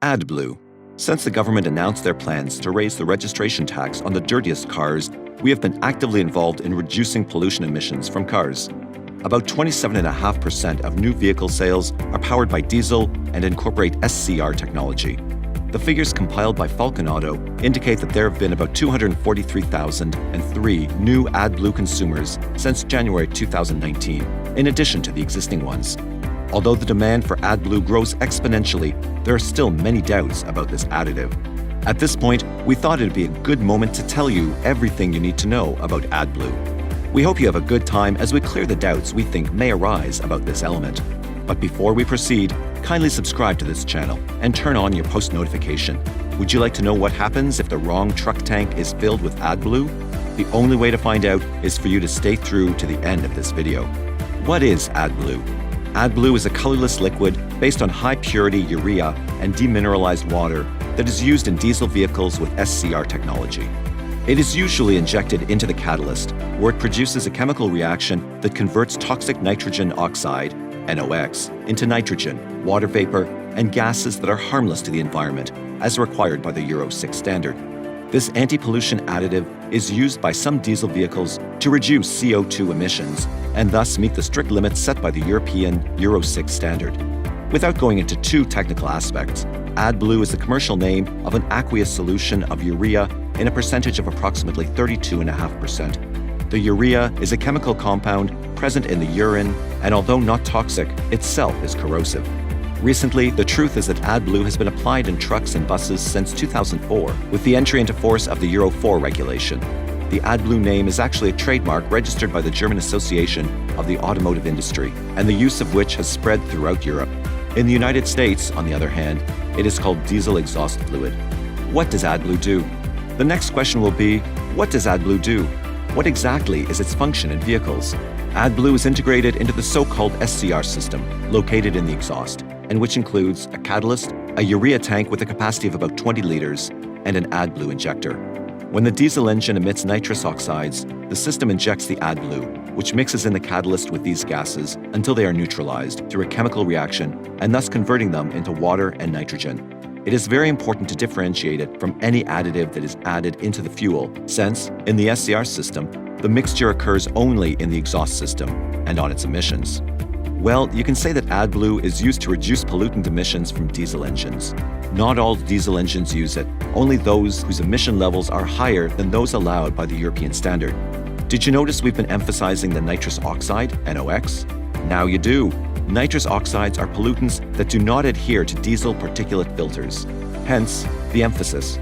AdBlue. Since the government announced their plans to raise the registration tax on the dirtiest cars, we have been actively involved in reducing pollution emissions from cars. About 27.5% of new vehicle sales are powered by diesel and incorporate SCR technology. The figures compiled by Falcon Auto indicate that there have been about 243,003 new AdBlue consumers since January 2019, in addition to the existing ones. Although the demand for AdBlue grows exponentially, there are still many doubts about this additive. At this point, we thought it'd be a good moment to tell you everything you need to know about AdBlue. We hope you have a good time as we clear the doubts we think may arise about this element. But before we proceed, kindly subscribe to this channel and turn on your post notification. Would you like to know what happens if the wrong truck tank is filled with AdBlue? The only way to find out is for you to stay through to the end of this video. What is AdBlue? AdBlue is a colorless liquid based on high-purity urea and demineralized water that is used in diesel vehicles with SCR technology. It is usually injected into the catalyst, where it produces a chemical reaction that converts toxic nitrogen oxide, NOx, into nitrogen, water vapor, and gases that are harmless to the environment, as required by the Euro 6 standard. This anti-pollution additive is used by some diesel vehicles to reduce CO2 emissions and thus meet the strict limits set by the European Euro 6 standard. Without going into too technical aspects, AdBlue is the commercial name of an aqueous solution of urea in a percentage of approximately 32.5%. The urea is a chemical compound present in the urine, and although not toxic, itself is corrosive. Recently, the truth is that AdBlue has been applied in trucks and buses since 2004, with the entry into force of the Euro 4 regulation. The AdBlue name is actually a trademark registered by the German Association of the Automotive Industry, and the use of which has spread throughout Europe. In the United States, on the other hand, it is called diesel exhaust fluid. What does AdBlue do? The next question will be, what does AdBlue do? What exactly is its function in vehicles? AdBlue is integrated into the so-called SCR system, located in the exhaust, and which includes a catalyst, a urea tank with a capacity of about 20 liters, and an AdBlue injector. When the diesel engine emits nitrous oxides, the system injects the AdBlue, which mixes in the catalyst with these gases until they are neutralized through a chemical reaction, and thus converting them into water and nitrogen. It is very important to differentiate it from any additive that is added into the fuel, since, in the SCR system, the mixture occurs only in the exhaust system and on its emissions. Well, you can say that AdBlue is used to reduce pollutant emissions from diesel engines. Not all diesel engines use it, only those whose emission levels are higher than those allowed by the European standard. Did you notice we've been emphasizing the nitrous oxide, NOx? Now you do. Nitrous oxides are pollutants that do not adhere to diesel particulate filters. Hence, the emphasis.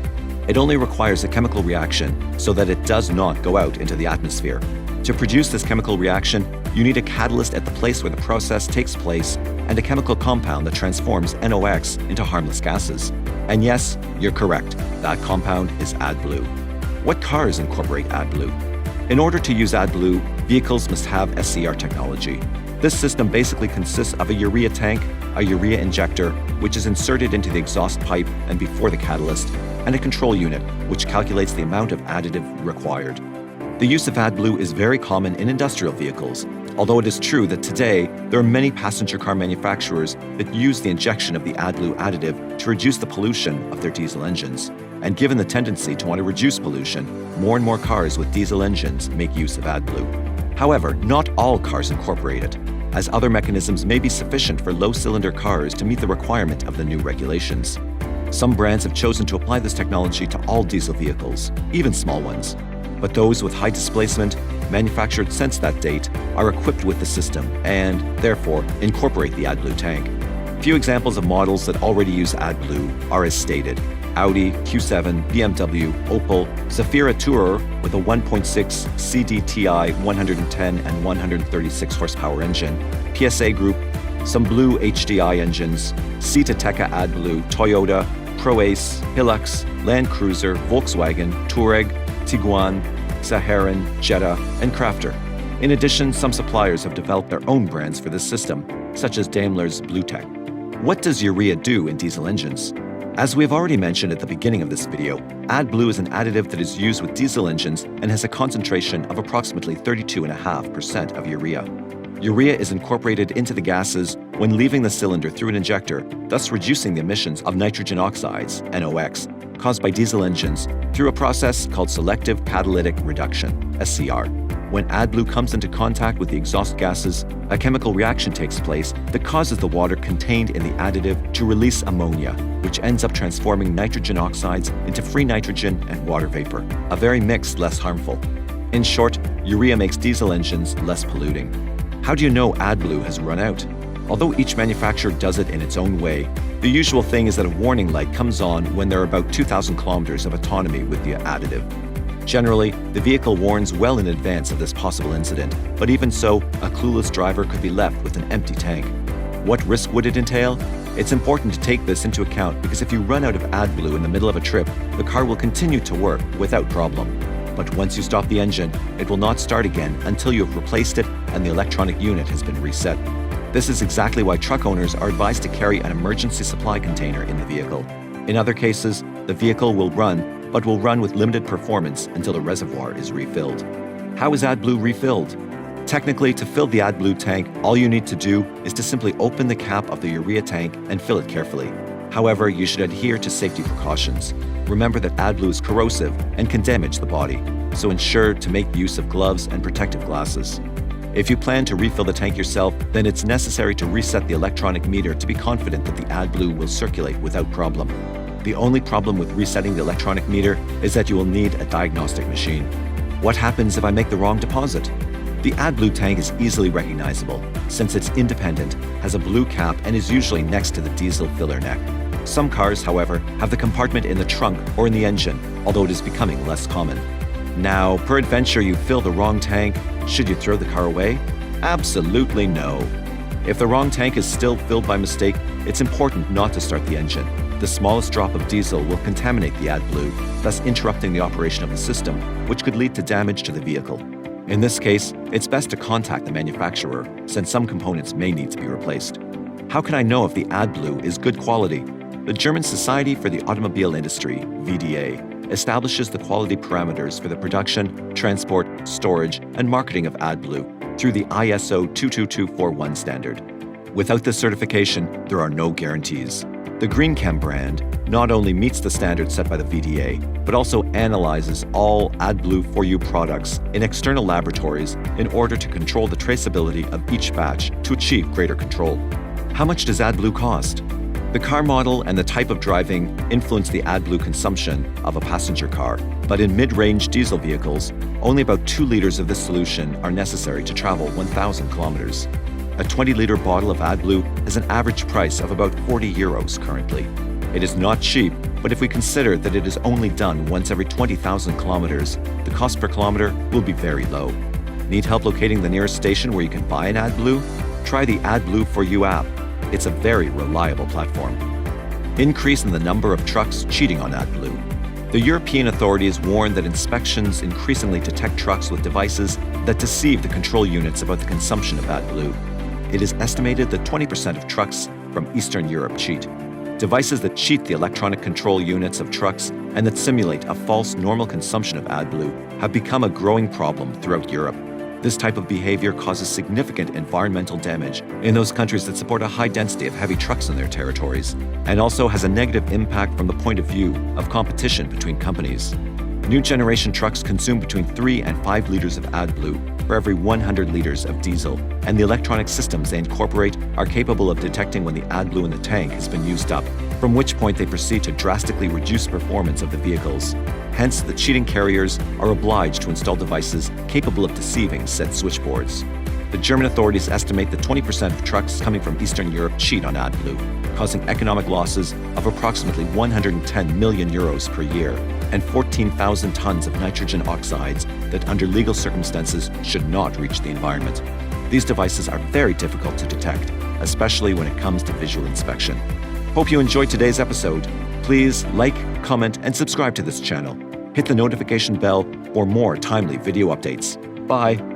It only requires a chemical reaction so that it does not go out into the atmosphere. To produce this chemical reaction, you need a catalyst at the place where the process takes place and a chemical compound that transforms NOx into harmless gases. And yes, you're correct, that compound is AdBlue. What cars incorporate AdBlue? In order to use AdBlue, vehicles must have SCR technology. This system basically consists of a urea tank, a urea injector, which is inserted into the exhaust pipe and before the catalyst, and a control unit, which calculates the amount of additive required. The use of AdBlue is very common in industrial vehicles, although it is true that today there are many passenger car manufacturers that use the injection of the AdBlue additive to reduce the pollution of their diesel engines. And given the tendency to want to reduce pollution, more and more cars with diesel engines make use of AdBlue. However, not all cars incorporate it, as other mechanisms may be sufficient for low-cylinder cars to meet the requirement of the new regulations. Some brands have chosen to apply this technology to all diesel vehicles, even small ones. But those with high displacement, manufactured since that date, are equipped with the system and, therefore, incorporate the AdBlue tank. Few examples of models that already use AdBlue are as stated: Audi, Q7, BMW, Opel, Zafira Tourer with a 1.6 CDTI 110 and 136 horsepower engine, PSA Group, some Blue HDI engines, Seat-Ateca AdBlue, Toyota, ProAce, Hilux, Land Cruiser, Volkswagen, Touareg, Tiguan, Saharan, Jetta, and Crafter. In addition, some suppliers have developed their own brands for this system, such as Daimler's BlueTech. What does urea do in diesel engines? As we have already mentioned at the beginning of this video, AdBlue is an additive that is used with diesel engines and has a concentration of approximately 32.5% of urea. Urea is incorporated into the gases when leaving the cylinder through an injector, thus reducing the emissions of nitrogen oxides, NOx, caused by diesel engines through a process called selective catalytic reduction, SCR. When AdBlue comes into contact with the exhaust gases, a chemical reaction takes place that causes the water contained in the additive to release ammonia, which ends up transforming nitrogen oxides into free nitrogen and water vapor, a very mixed, less harmful. In short, urea makes diesel engines less polluting. How do you know AdBlue has run out? Although each manufacturer does it in its own way, the usual thing is that a warning light comes on when there are about 2,000 kilometers of autonomy with the additive. Generally, the vehicle warns well in advance of this possible incident, but even so, a clueless driver could be left with an empty tank. What risk would it entail? It's important to take this into account because if you run out of AdBlue in the middle of a trip, the car will continue to work without problem. But once you stop the engine, it will not start again until you have replaced it and the electronic unit has been reset. This is exactly why truck owners are advised to carry an emergency supply container in the vehicle. In other cases, the vehicle will run, but will run with limited performance until the reservoir is refilled. How is AdBlue refilled? Technically, to fill the AdBlue tank, all you need to do is to simply open the cap of the urea tank and fill it carefully. However, you should adhere to safety precautions. Remember that AdBlue is corrosive and can damage the body, so ensure to make use of gloves and protective glasses. If you plan to refill the tank yourself, then it's necessary to reset the electronic meter to be confident that the AdBlue will circulate without problem. The only problem with resetting the electronic meter is that you will need a diagnostic machine. What happens if I make the wrong deposit? The AdBlue tank is easily recognizable since it's independent, has a blue cap, and is usually next to the diesel filler neck. Some cars, however, have the compartment in the trunk or in the engine, although it is becoming less common. Now, peradventure you fill the wrong tank, should you throw the car away? Absolutely no. If the wrong tank is still filled by mistake, it's important not to start the engine. The smallest drop of diesel will contaminate the AdBlue, thus interrupting the operation of the system, which could lead to damage to the vehicle. In this case, it's best to contact the manufacturer, since some components may need to be replaced. How can I know if the AdBlue is good quality? The German Society for the Automobile Industry, VDA, establishes the quality parameters for the production, transport, storage, and marketing of AdBlue through the ISO 22241 standard. Without this certification, there are no guarantees. The GreenChem brand not only meets the standards set by the VDA, but also analyzes all AdBlue 4U products in external laboratories in order to control the traceability of each batch to achieve greater control. How much does AdBlue cost? The car model and the type of driving influence the AdBlue consumption of a passenger car, but in mid-range diesel vehicles, only about 2 liters of this solution are necessary to travel 1,000 kilometers. A 20-liter bottle of AdBlue has an average price of about €40 currently. It is not cheap, but if we consider that it is only done once every 20,000 kilometers, the cost per kilometer will be very low. Need help locating the nearest station where you can buy an AdBlue? Try the AdBlue 4U app. It's a very reliable platform. Increase in the number of trucks cheating on AdBlue. The European authorities warn that inspections increasingly detect trucks with devices that deceive the control units about the consumption of AdBlue. It is estimated that 20% of trucks from Eastern Europe cheat. Devices that cheat the electronic control units of trucks and that simulate a false normal consumption of AdBlue have become a growing problem throughout Europe. This type of behavior causes significant environmental damage in those countries that support a high density of heavy trucks in their territories, and also has a negative impact from the point of view of competition between companies. New generation trucks consume between 3 and 5 liters of AdBlue for every 100 liters of diesel, and the electronic systems they incorporate are capable of detecting when the AdBlue in the tank has been used up, from which point they proceed to drastically reduce performance of the vehicles. Hence, the cheating carriers are obliged to install devices capable of deceiving said switchboards. The German authorities estimate that 20% of trucks coming from Eastern Europe cheat on AdBlue, causing economic losses of approximately €110 million per year and 14,000 tons of nitrogen oxides that under legal circumstances should not reach the environment. These devices are very difficult to detect, especially when it comes to visual inspection. Hope you enjoyed today's episode. Please like, comment, and subscribe to this channel. Hit the notification bell for more timely video updates. Bye.